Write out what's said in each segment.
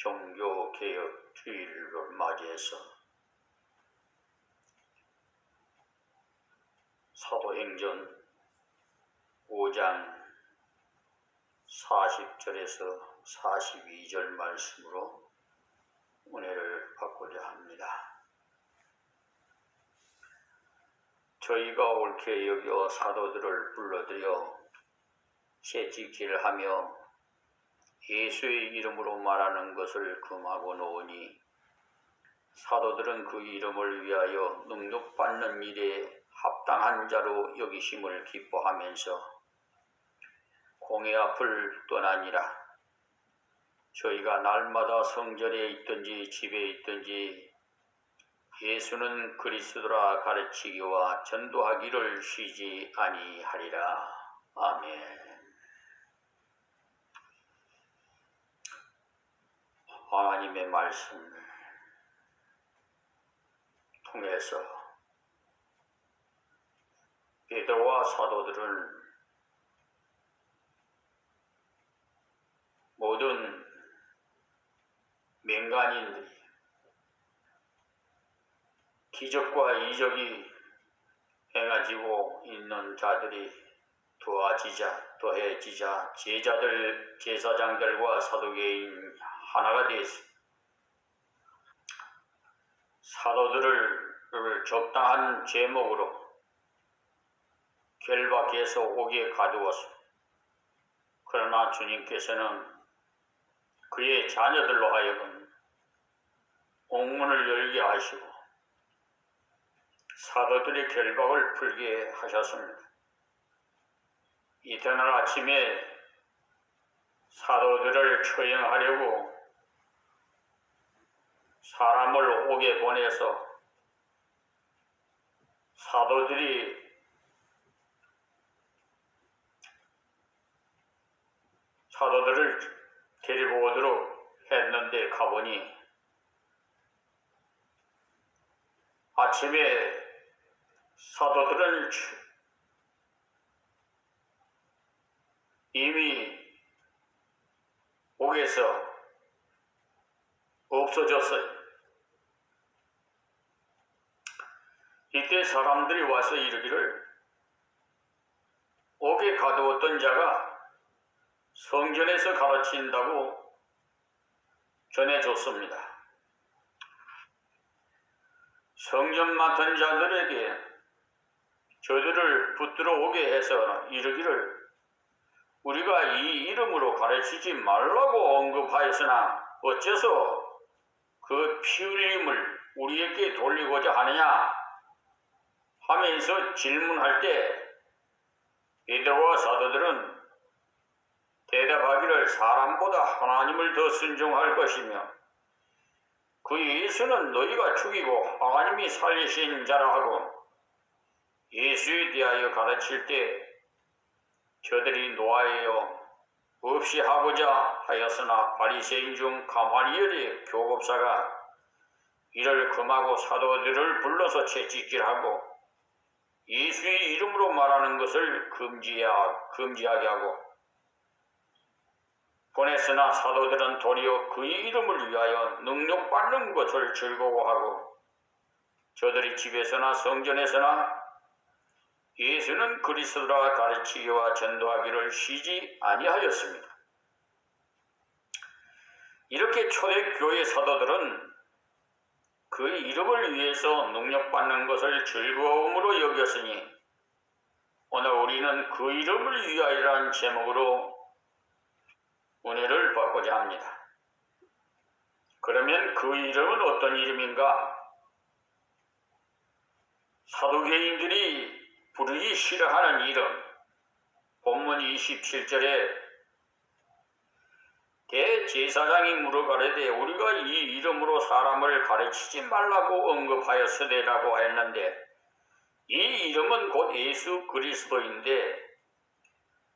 종교개혁 주일을 맞이해서 사도행전 5장 40절에서 42절 말씀으로 은혜를 받고자 합니다. 저희가 옳게 여겨 사도들을 불러들여 채찍질을 하며 예수의 이름으로 말하는 것을 금하고 놓으니 사도들은 그 이름을 위하여 능력받는 일에 합당한 자로 여기심을 기뻐하면서 공회 앞을 떠나니라. 저희가 날마다 성전에 있든지 집에 있든지 예수는 그리스도라 가르치기와 전도하기를 쉬지 아니하리라. 아멘. 하나님의 말씀을 통해서 베드로와 사도들은 모든 민간인들이 기적과 이적이 행해지고 있는 자들이 더해지자 제자들, 제사장들과 사두개인 하나가 되었습니다. 사도들을 적당한 제목으로 결박해서 옥에 가두었습니다. 그러나 주님께서는 그의 자녀들로 하여금 옥문을 열게 하시고 사도들의 결박을 풀게 하셨습니다. 이튿날 아침에 사도들을 처형하려고 사람을 옥에 보내서 사도들이 사도들을 데리고 오도록 했는데 가보니 아침에 사도들은 이미 옥에서 없어졌어요. 이때 사람들이 와서 이르기를 옥에 가두었던 자가 성전에서 가르친다고 전해줬습니다. 성전 맡은 자들에게 저들을 붙들어 오게 해서 이르기를 우리가 이 이름으로 가르치지 말라고 언급하였으나 어째서 그 피 흘림을 우리에게 돌리고자 하느냐 하면서 질문할 때 베드로와 사도들은 대답하기를 사람보다 하나님을 더 순종할 것이며 그 예수는 너희가 죽이고 하나님이 살리신 자라 하고 예수에 대하여 가르칠 때 저들이 노하여 없이 하고자 하였으나 바리새인 중 가말리엘의 교법사가 이를 금하고 사도들을 불러서 채찍질하고 예수의 이름으로 말하는 것을 금지하게 하고 보냈으나 사도들은 도리어 그의 이름을 위하여 능력받는 것을 즐거워하고 저들이 집에서나 성전에서나 예수는 그리스도라 가르치기와 전도하기를 쉬지 아니하였습니다. 이렇게 초대교회 사도들은 그의 이름을 위해서 능력받는 것을 즐거움으로 여겼으니 오늘 우리는 그 이름을 위하여라는 제목으로 은혜를 받고자 합니다. 그러면 그 이름은 어떤 이름인가? 사두개인들이 부르기 싫어하는 이름. 본문 27절에 대제사장이 물어가려되 우리가 이 이름으로 사람을 가르치지 말라고 언급하였으되라고 했는데 이 이름은 곧 예수 그리스도인데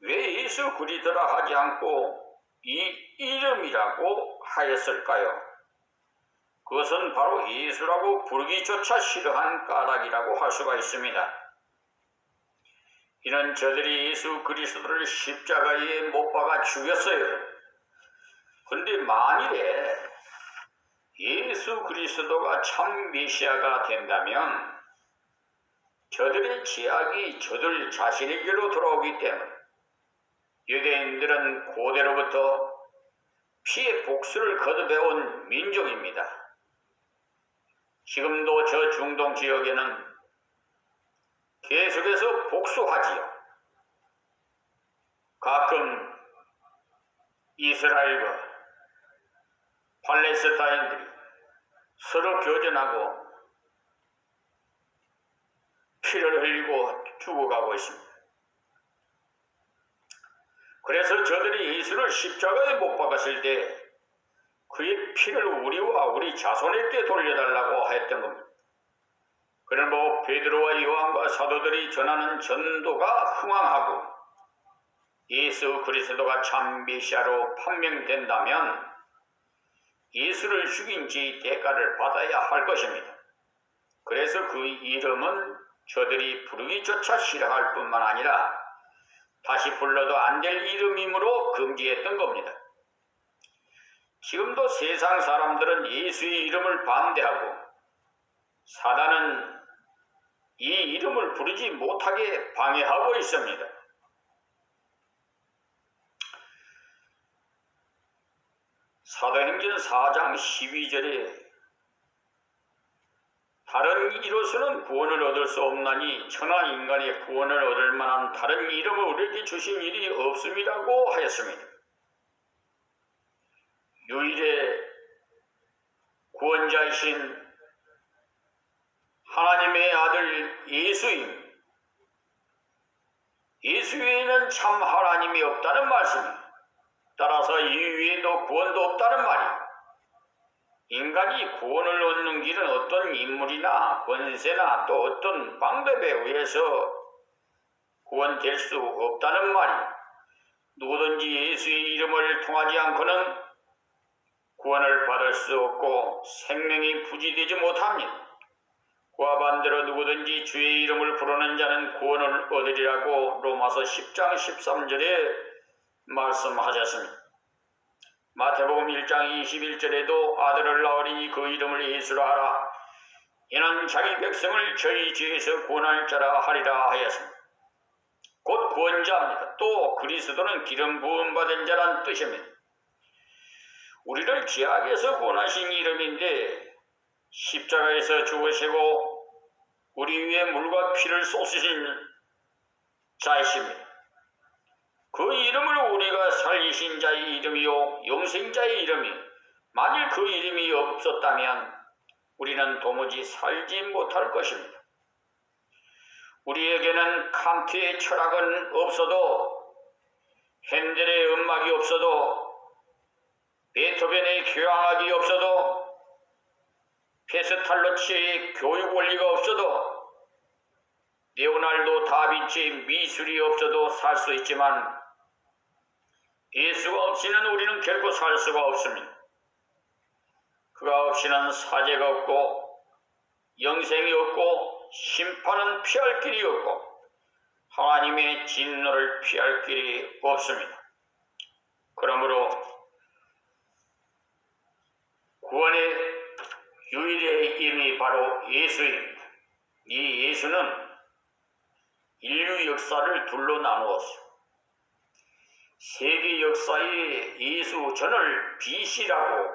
왜 예수 그리스도라 하지 않고 이 이름이라고 하였을까요? 그것은 바로 예수라고 부르기조차 싫어한 까닭이라고 할 수가 있습니다. 이는 저들이 예수 그리스도를 십자가에 못 박아 죽였어요. 그런데 만일에 예수 그리스도가 참 메시아가 된다면 저들의 죄악이 저들 자신에게로 돌아오기 때문에 유대인들은 고대로부터 피의 복수를 거듭해온 민족입니다. 지금도 저 중동 지역에는 계속해서 복수하지요. 가끔 이스라엘과 팔레스타인들이 서로 교전하고 피를 흘리고 죽어가고 있습니다. 그래서 저들이 예수를 십자가에 못 박았을 때 그의 피를 우리와 우리 자손에게 돌려달라고 했던 겁니다. 그러므로 베드로와 요한과 사도들이 전하는 전도가 흥황하고 예수 그리스도가 참 메시아로 판명된다면 예수를 죽인 지 대가를 받아야 할 것입니다. 그래서 그 이름은 저들이 부르기조차 싫어할 뿐만 아니라 다시 불러도 안 될 이름이므로 금지했던 겁니다. 지금도 세상 사람들은 예수의 이름을 반대하고 사단은 이 이름을 부르지 못하게 방해하고 있습니다. 사도행전 4장 12절에 다른 이로서는 구원을 얻을 수 없나니 천하 인간의 구원을 얻을 만한 다른 이름을 우리에게 주신 일이 없음이라고 하였습니다. 유일의 구원자이신 하나님의 아들 예수입니다. 예수 외에는 참 하나님이 없다는 말씀입니다. 따라서 이 위에도 구원도 없다는 말입니다. 인간이 구원을 얻는 길은 어떤 인물이나 권세나 또 어떤 방법에 의해서 구원될 수 없다는 말입니다. 누구든지 예수의 이름을 통하지 않고는 구원을 받을 수 없고 생명이 부지되지 못합니다. 그와 반대로 누구든지 주의 이름을 부르는 자는 구원을 얻으리라고 로마서 10장 13절에 말씀하셨습니다. 마태복음 1장 21절에도 아들을 낳으리니 그 이름을 예수라 하라. 이는 자기 백성을 저희 죄에서 구원할 자라 하리라 하였습니다. 곧 구원자입니다. 또 그리스도는 기름 부음 받은 자란 뜻입니다. 우리를 죄악에서 구원하신 이름인데 십자가에서 죽으시고 우리 위에 물과 피를 쏟으신 자이십니다. 그 이름을 우리가 살리신 자의 이름이요 영생자의 이름이 만일 그 이름이 없었다면 우리는 도무지 살지 못할 것입니다. 우리에게는 칸트의 철학은 없어도 핸델의 음악이 없어도 베토벤의 교향악이 없어도 페스탈로치의 교육 원리가 없어도 레오날도 다빈치의 미술이 없어도 살 수 있지만 예수가 없이는 우리는 결코 살 수가 없습니다. 그가 없이는 사죄가 없고 영생이 없고 심판은 피할 길이 없고 하나님의 진노를 피할 길이 없습니다. 그러므로 구원의 유일의 이름이 바로 예수입니다. 이 예수는 인류 역사를 둘로 나누었습니다. 세계 역사에 예수 전을 BC라고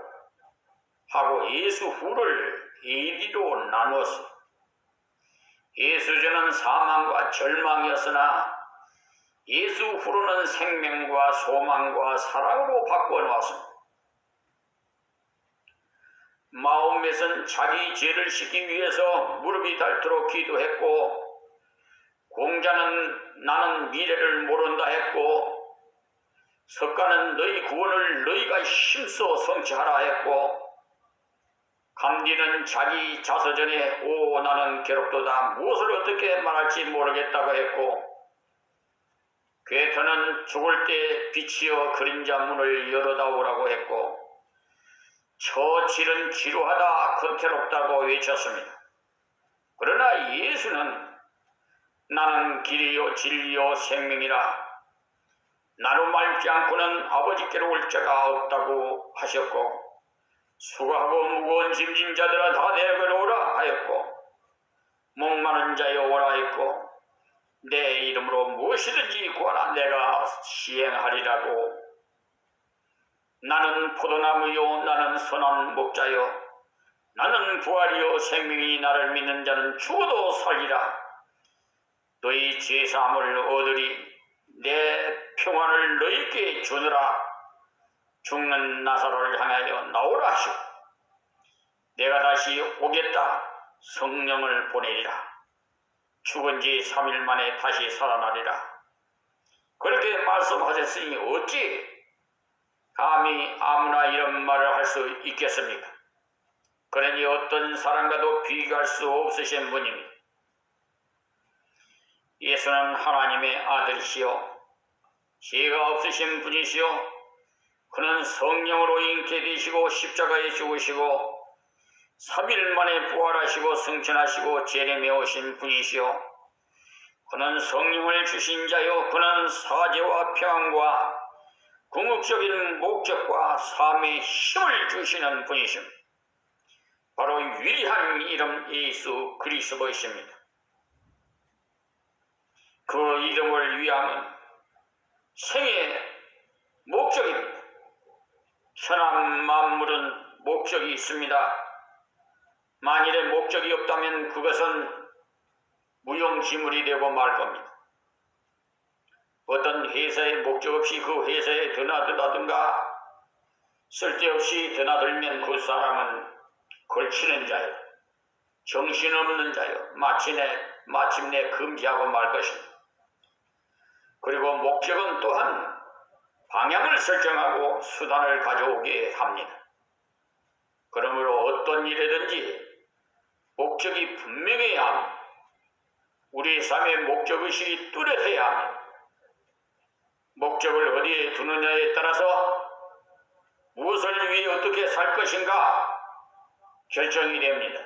하고 예수 후를 AD로 나누었습니다. 예수 전은 사망과 절망이었으나 예수 후로는 생명과 소망과 사랑으로 바꾸어 놓았습니다. 마홈렛은 자기 죄를 씻기 위해서 무릎이 닳도록 기도했고 공자는 나는 미래를 모른다 했고 석가는 너희 구원을 너희가 힘써 성취하라 했고 감디는 자기 자서전에 오 나는 괴롭도다 무엇을 어떻게 말할지 모르겠다고 했고 괴테는 죽을 때 빛이여 그림자 문을 열어다오라고 했고 처칠은 지루하다 건태롭다고 외쳤습니다. 그러나 예수는 나는 길이요 진리요 생명이라 나로 말지 않고는 아버지께로 올 자가 없다고 하셨고 수고하고 무거운 짐진 자들아 다 내게로 오라 하였고 목마른 자여 오라 했고 내 이름으로 무엇이든지 구하라 내가 시행하리라고. 나는 포도나무요 나는 선한 목자요 나는 부활이요 생명이 나를 믿는 자는 죽어도 살리라. 너희 죄사함을 얻으리. 내 평안을 너희에게 주느라. 죽는 나사로를 향하여 나오라 하시고 내가 다시 오겠다. 성령을 보내리라. 죽은 지 3일 만에 다시 살아나리라. 그렇게 말씀하셨으니 어찌 감히 아무나 이런 말을 할 수 있겠습니까? 그러니 어떤 사람과도 비교할 수 없으신 분입니다. 예수는 하나님의 아들이시요 죄가 없으신 분이시요 그는 성령으로 잉태되시고 십자가에 죽으시고 3일 만에 부활하시고 승천하시고 재림에 오신 분이시요 그는 성령을 주신 자요 그는 사죄와 평안과 궁극적인 목적과 삶의 힘을 주시는 분이십니다. 바로 위대한 이름 예수 그리스도이십니다. 그 이름을 위함은 생의 목적입니다. 현한 만물은 목적이 있습니다. 만일에 목적이 없다면 그것은 무용지물이 되고 말 겁니다. 어떤 회사에 목적 없이 그 회사에 드나들다든가 쓸데없이 드나들면 그 사람은 걸치는 자요 정신없는 자요 마침내 금지하고 말 것입니다. 그리고 목적은 또한 방향을 설정하고 수단을 가져오게 합니다. 그러므로 어떤 일이든지 목적이 분명해야 합니다. 우리 삶의 목적의식이 뚜렷해야 합니다. 목적을 어디에 두느냐에 따라서 무엇을 위해 어떻게 살 것인가 결정이 됩니다.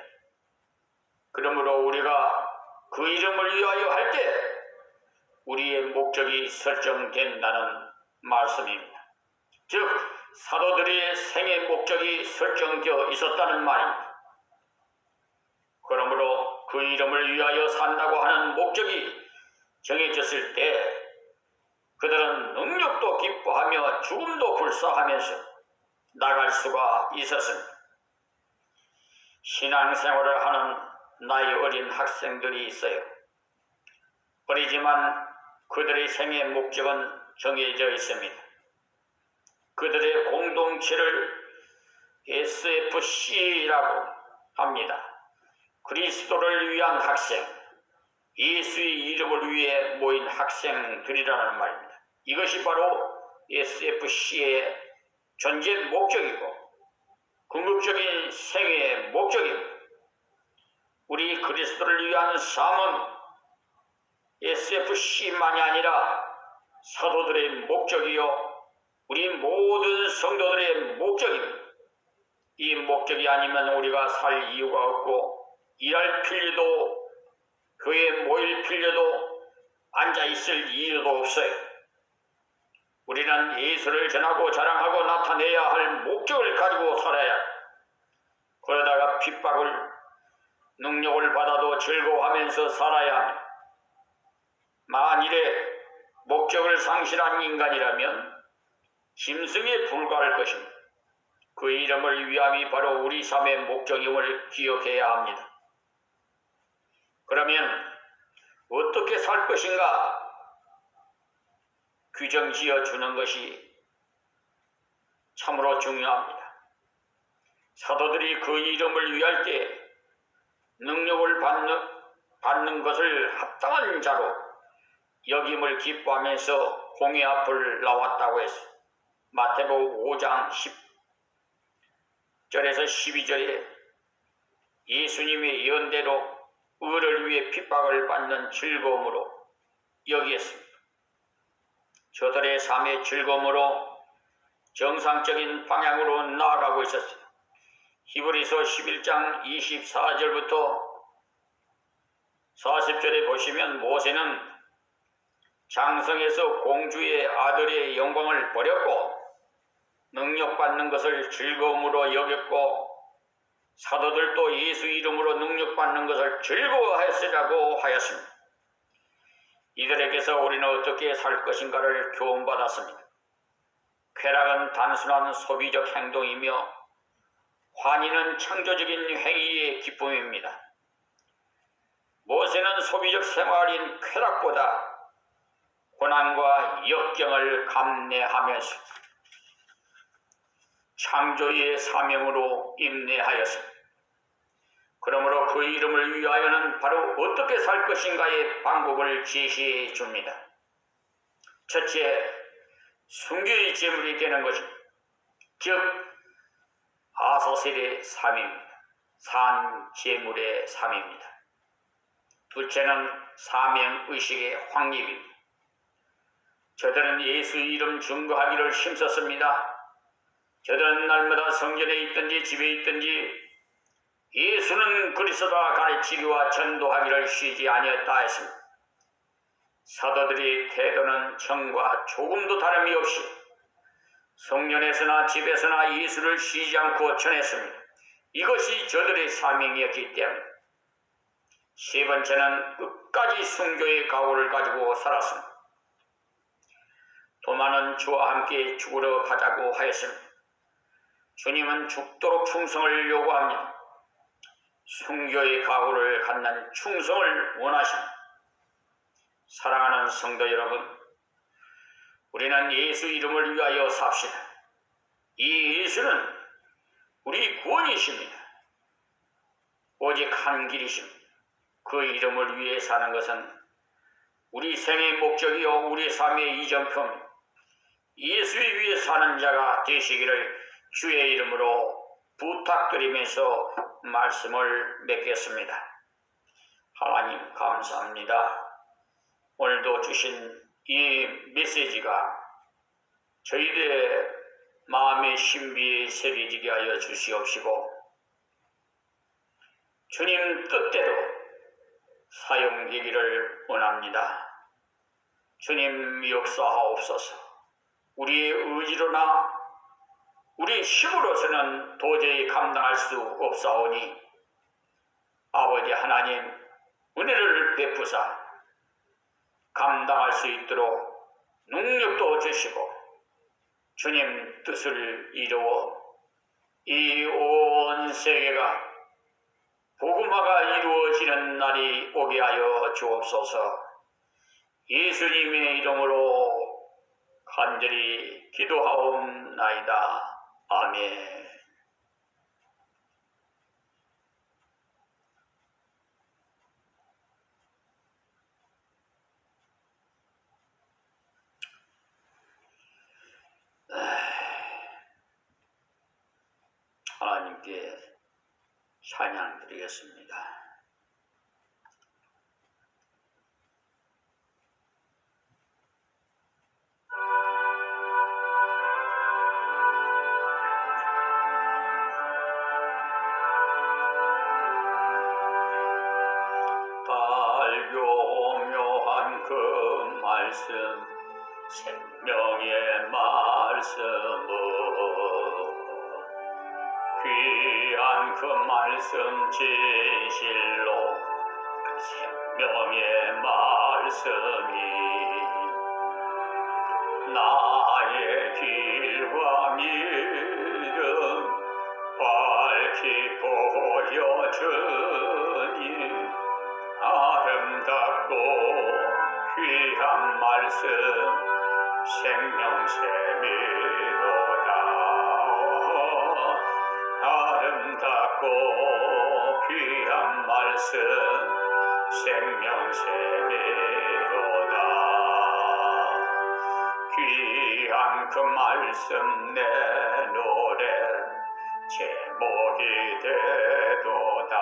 그러므로 우리가 그 이름을 위하여 할 때 우리의 목적이 설정된다는 말씀입니다. 즉 사도들의 생의 목적이 설정되어 있었다는 말입니다. 그러므로 그 이름을 위하여 산다고 하는 목적이 정해졌을 때 그들은 능력도 기뻐하며 죽음도 불사하면서 나갈 수가 있었습니다. 신앙생활을 하는 나이 어린 학생들이 있어요. 어리지만 그들의 생의 목적은 정해져 있습니다. 그들의 공동체를 SFC라고 합니다. 그리스도를 위한 학생, 예수의 이름을 위해 모인 학생들이라는 말입니다. 이것이 바로 SFC의 존재 목적이고 궁극적인 생애의 목적입니다. 우리 그리스도를 위한 삶은 SFC만이 아니라 사도들의 목적이요 우리 모든 성도들의 목적입니다. 이 목적이 아니면 우리가 살 이유가 없고 일할 필요도 교회에 모일 필요도 앉아있을 이유도 없어요. 우리는 예수를 전하고 자랑하고 나타내야 할 목적을 가지고 살아야 합니다. 그러다가 핍박을 능력을 받아도 즐거워하면서 살아야 합니다. 만일에 목적을 상실한 인간이라면 짐승에 불과할 것입니다. 그 이름을 위함이 바로 우리 삶의 목적임을 기억해야 합니다. 그러면 어떻게 살 것인가 규정 지어주는 것이 참으로 중요합니다. 사도들이 그 이름을 위할 때 능력을 받는 것을 합당한 자로 여김을 기뻐하면서 공회 앞을 나왔다고 했어요. 마태복음 5장 10절에서 12절에 예수님의 예언대로 의를 위해 핍박을 받는 즐거움으로 여기었습니다. 저들의 삶의 즐거움으로 정상적인 방향으로 나아가고 있었어요. 히브리서 11장 24절부터 40절에 보시면 모세는 장성에서 공주의 아들의 영광을 버렸고 능력받는 것을 즐거움으로 여겼고 사도들도 예수 이름으로 능력받는 것을 즐거워했으라고 하였습니다. 이들에게서 우리는 어떻게 살 것인가를 교훈받았습니다. 쾌락은 단순한 소비적 행동이며 환희는 창조적인 행위의 기쁨입니다. 모세는 소비적 생활인 쾌락보다 고난과 역경을 감내하면서 창조의 사명으로 임내하였습니다. 그러므로 그 이름을 위하여는 바로 어떻게 살 것인가의 방법을 제시해 줍니다. 첫째, 순교의 제물이 되는 것입니다. 즉 아서셀의 삶입니다. 산 제물의 삶입니다. 둘째는 사명의식의 확립입니다. 저들은 예수 이름 증거하기를 힘썼습니다. 저들은 날마다 성전에 있든지 집에 있든지 예수는 그리스도라 가르치기와 전도하기를 쉬지 아니었다 했습니다. 사도들의 태도는 전과 조금도 다름이 없이 성전에서나 집에서나 예수를 쉬지 않고 전했습니다. 이것이 저들의 사명이었기 때문에 세 번째는 끝까지 순교의 각오를 가지고 살았습니다. 도마는 주와 함께 죽으러 가자고 하였습니다. 주님은 죽도록 충성을 요구합니다. 순교의 각오를 갖는 충성을 원하십니다. 사랑하는 성도 여러분, 우리는 예수 이름을 위하여 삽시다. 이 예수는 우리 구원이십니다. 오직 한 길이십니다. 그 이름을 위해 사는 것은 우리 생의 목적이요 우리 삶의 이정표입니다. 예수 위해 사는 자가 되시기를 주의 이름으로 부탁드리면서 말씀을 맺겠습니다. 하나님 감사합니다. 오늘도 주신 이 메시지가 저희들의 마음의 신비에 새겨지게 하여 주시옵시고 주님 뜻대로 사용되기를 원합니다. 주님 역사하옵소서. 우리의 의지로나 우리 힘으로서는 도저히 감당할 수 없사오니 아버지 하나님 은혜를 베푸사 감당할 수 있도록 능력도 주시고 주님 뜻을 이루어 이 온 세계가 복음화가 이루어지는 날이 오게 하여 주옵소서. 예수님의 이름으로 간절히 기도하옵나이다. 아멘. 하나님께 찬양 드리겠습니다. 발교묘한 그 말씀 생명의 말씀은 귀한 그 말씀 진실로 생명의 말씀이 나의 길과 믿음 밝히 보여주니 아름답고 귀한 말씀 생명샘이로다. 아름답고 귀한 말씀 생명샘이로다. 귀한 그 말씀 내 노래 제목이 되도다.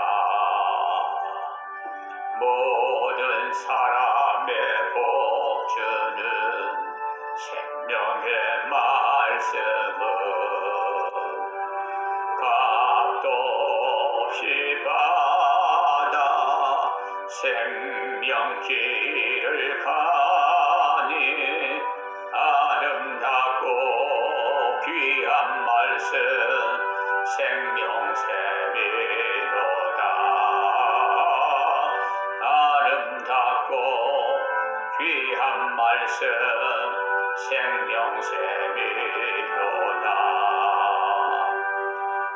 모든 사람의 복주는 생명의 말씀은 값도 없이 받아 생명 길을 가니 아름답고 귀한 생명샘이로다. 아름답고 귀한 말씀 생명샘이로다.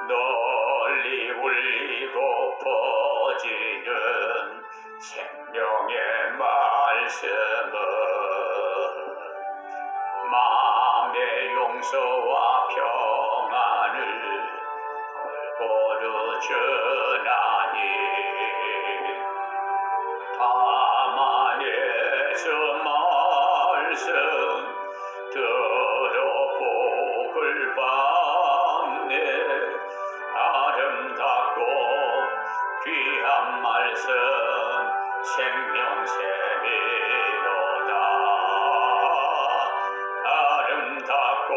널리 울리고 퍼지는 생명의 말씀은 마음의 용서와 평안을 골고루 전하니 다만 예수 말씀 들어 복을 받네. 아름답고 귀한 말씀 생명샘이로다. 아름답고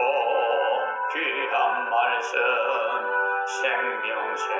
귀한 말씀 생명샘이로다.